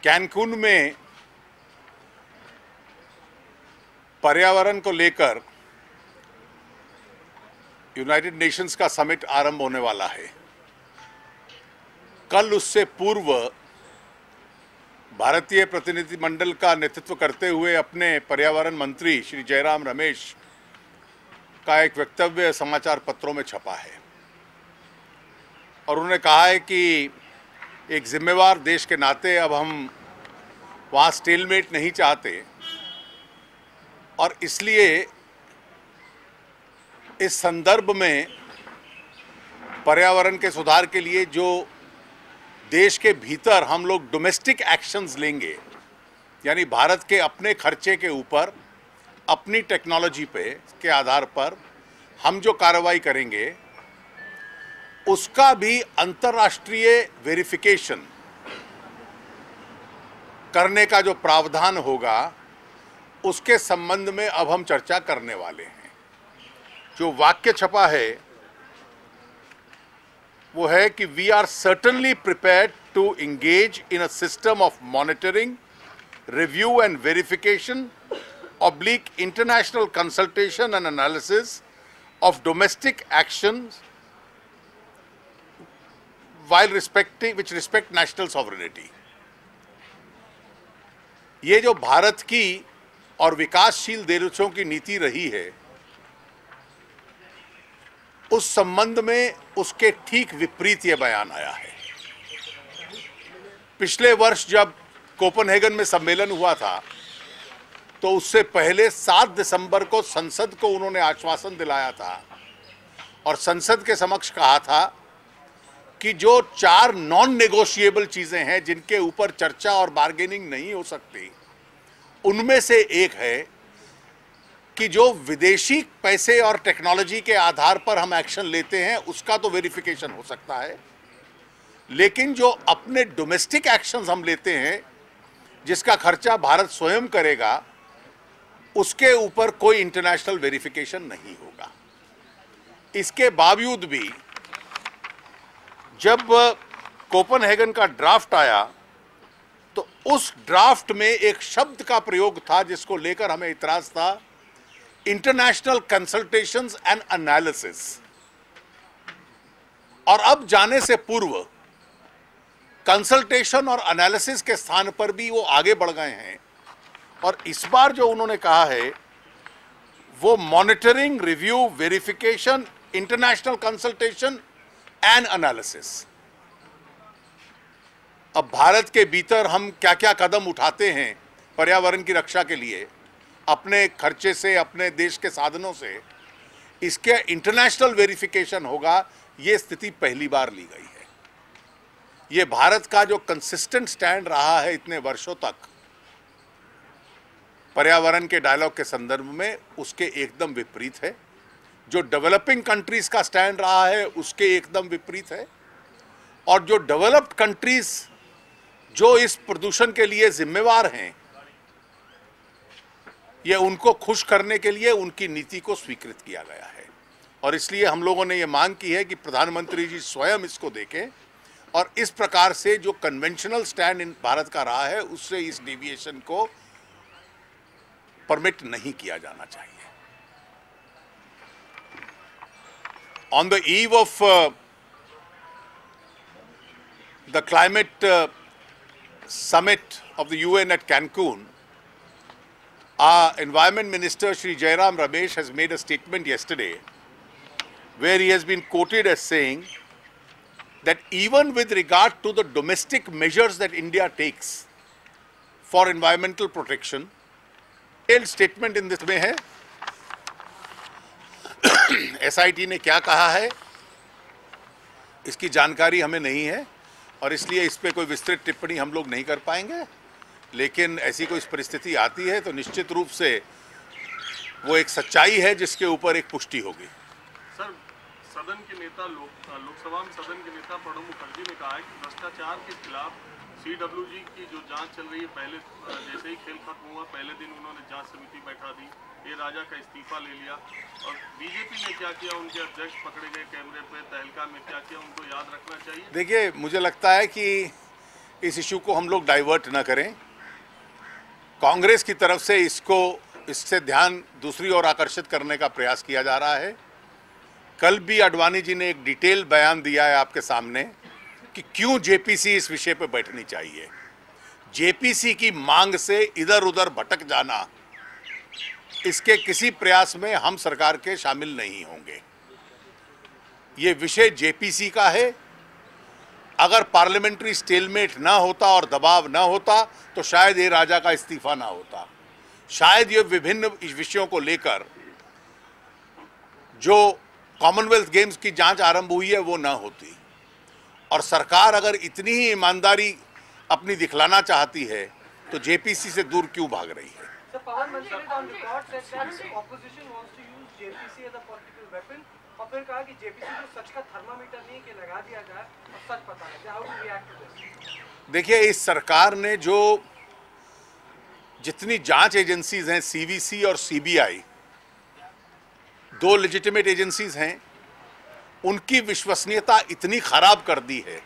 कैनकून में पर्यावरण को लेकर यूनाइटेड नेशंस का समिट आरंभ होने वाला है। कल उससे पूर्व भारतीय प्रतिनिधिमंडल का नेतृत्व करते हुए अपने पर्यावरण मंत्री श्री जयराम रमेश का एक वक्तव्य समाचार पत्रों में छपा है और उन्होंने कहा है कि एक जिम्मेवार देश के नाते अब हम वहाँ स्टेलमेट नहीं चाहते और इसलिए इस संदर्भ में पर्यावरण के सुधार के लिए जो देश के भीतर हम लोग डोमेस्टिक एक्शंस लेंगे, यानी भारत के अपने खर्चे के ऊपर अपनी टेक्नोलॉजी पे के आधार पर हम जो कार्रवाई करेंगे उसका भी अंतर्राष्ट्रीय वेरिफिकेशन करने का जो प्रावधान होगा उसके संबंध में अब हम चर्चा करने वाले हैं। जो वाक्य छपा है वो है कि we are certainly prepared to engage in a system of monitoring, review and verification oblique international consultation and analysis of domestic actions while which respect national sovereignty। ये जो भारत की और विकासशील देशों की नीति रही है उस संबंध में उसके ठीक विपरीत ये बयान आया है। पिछले वर्ष जब कोपेनहेगन में सम्मेलन हुआ था तो उससे पहले 7 दिसंबर को संसद को उन्होंने आश्वासन दिलाया था और संसद के समक्ष कहा था कि जो 4 नॉन नेगोशिएबल चीजें हैं जिनके ऊपर चर्चा और बार्गेनिंग नहीं हो सकती, उनमें से एक है कि जो विदेशी पैसे और टेक्नोलॉजी के आधार पर हम एक्शन लेते हैं उसका तो वेरिफिकेशन हो सकता है, लेकिन जो अपने डोमेस्टिक एक्शंस हम लेते हैं जिसका खर्चा भारत स्वयं करेगा उसके ऊपर कोई इंटरनेशनल वेरिफिकेशन नहीं होगा। इसके बावजूद भी जब कोपेनहेगन का ड्राफ्ट आया तो उस ड्राफ्ट में एक शब्द का प्रयोग था जिसको लेकर हमें इतराज था, इंटरनेशनल कंसल्टेशंस एंड एनालिसिस। और अब जाने से पूर्व कंसल्टेशन और एनालिसिस के स्थान पर भी वो आगे बढ़ गए हैं और इस बार जो उन्होंने कहा है वो monitoring, review, verification, international consultation and analysis. अब भारत के भीतर हम क्या क्या कदम उठाते हैं पर्यावरण की रक्षा के लिए अपने खर्चे से, अपने देश के साधनों से, इसके इंटरनेशनल वेरिफिकेशन होगा, ये स्थिति पहली बार ली गई है। ये भारत का जो कंसिस्टेंट स्टैंड रहा है इतने वर्षों तक पर्यावरण के डायलॉग के संदर्भ में उसके एकदम विपरीत है। जो डेवलपिंग कंट्रीज का स्टैंड रहा है उसके एकदम विपरीत है और जो डेवलप्ड कंट्रीज जो इस प्रदूषण के लिए जिम्मेवार हैं ये उनको खुश करने के लिए उनकी नीति को स्वीकृत किया गया है और इसलिए हम लोगों ने ये मांग की है कि प्रधानमंत्री जी स्वयं इसको देखें और इस प्रकार से जो कन्वेंशनल स्टैंड इन भारत का रहा है उससे इस डेविएशन को परमिट नहीं किया जाना चाहिए। On the eve of the climate summit of the UN at Cancun, our Environment Minister Shri Jairam Ramesh has made a statement yesterday where he has been quoted as saying that even with regard to the domestic measures that India takes for environmental protection, detailed statement in this में है SIT ने क्या कहा है इसकी जानकारी हमें नहीं है और इसलिए इस पे कोई विस्तृत टिप्पणी हम लोग नहीं कर पाएंगे, लेकिन ऐसी कोई परिस्थिति आती है तो निश्चित रूप से वो एक सच्चाई है जिसके ऊपर एक पुष्टि होगी। सर, सदन के नेता लोकसभा में सदन के नेता प्रणब मुखर्जी ने कहा है कि भ्रष्टाचार के खिलाफ CWG की जो जांच चल रही है, पहले जैसे ही खेल खत्म हुआ पहले दिन उन्होंने जांच समिति बैठा दी, ए राजा का इस्तीफा ले लिया और बीजेपी ने क्या किया, उनके अध्यक्ष पकड़े गए कैमरे पे, तहलका में क्या किया, उनको याद रखना चाहिए। देखिए, मुझे लगता है कि इस इशू को हम लोग डाइवर्ट ना करें। कांग्रेस की तरफ से इससे ध्यान दूसरी ओर आकर्षित करने का प्रयास किया जा रहा है। कल भी आडवाणी जी ने एक डिटेल बयान दिया है आपके सामने कि क्यों जेपीसी इस विषय पर बैठनी चाहिए। जेपीसी की मांग से इधर उधर भटक जाना, इसके किसी प्रयास में हम सरकार के शामिल नहीं होंगे। ये विषय जेपीसी का है। अगर पार्लियामेंट्री स्टेलमेट ना होता और दबाव ना होता तो शायद ये राजा का इस्तीफा ना होता, शायद ये विभिन्न विषयों को लेकर जो कॉमनवेल्थ गेम्स की जांच आरंभ हुई है वो ना होती। और सरकार अगर इतनी ही ईमानदारी अपनी दिखलाना चाहती है तो जेपीसी से दूर क्यों भाग रही है। और फिर कहा कि जेपीसी को सच का थर्मामीटर नहीं कि लगा दिया जाए और सच पता लगे। How do react to this? देखिए, इस सरकार ने जो जितनी जांच एजेंसीज हैं, सीवीसी और सीबीआई, दो लेजिटिमेट एजेंसीज हैं, उनकी विश्वसनीयता इतनी खराब कर दी है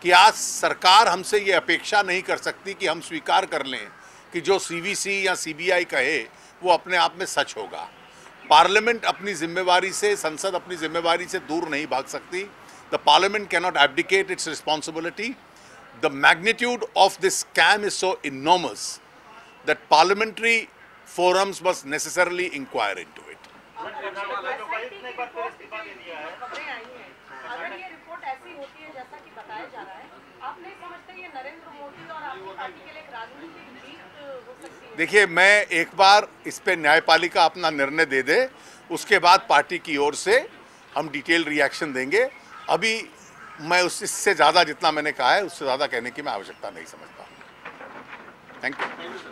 कि आज सरकार हमसे ये अपेक्षा नहीं कर सकती कि हम स्वीकार कर लें कि जो सीवीसी या सीबीआई कहे वो अपने आप में सच होगा। पार्लियामेंट अपनी जिम्मेवारी से, संसद अपनी जिम्मेवारी से दूर नहीं भाग सकती। The parliament cannot abdicate it's responsibility. The magnitude of this scam is so enormous that parliamentary forums must necessarily inquire into it. खबरें आई हैं, अगर ये रिपोर्ट ऐसी होती है जैसा कि बताया जा रहा है, आप नहीं समझते ये नरेंद्र मोदी और आपकी पार्टी के लिए एक राजनीतिक जीत हो सकती है? देखिए, मैं एक बार इस पे न्यायपालिका अपना निर्णय दे दे, उसके बाद पार्टी की ओर से हम डिटेल रिएक्शन देंगे। अभी मैं इससे ज़्यादा जितना मैंने कहा है उससे ज़्यादा कहने की मैं आवश्यकता नहीं समझता। Thank you.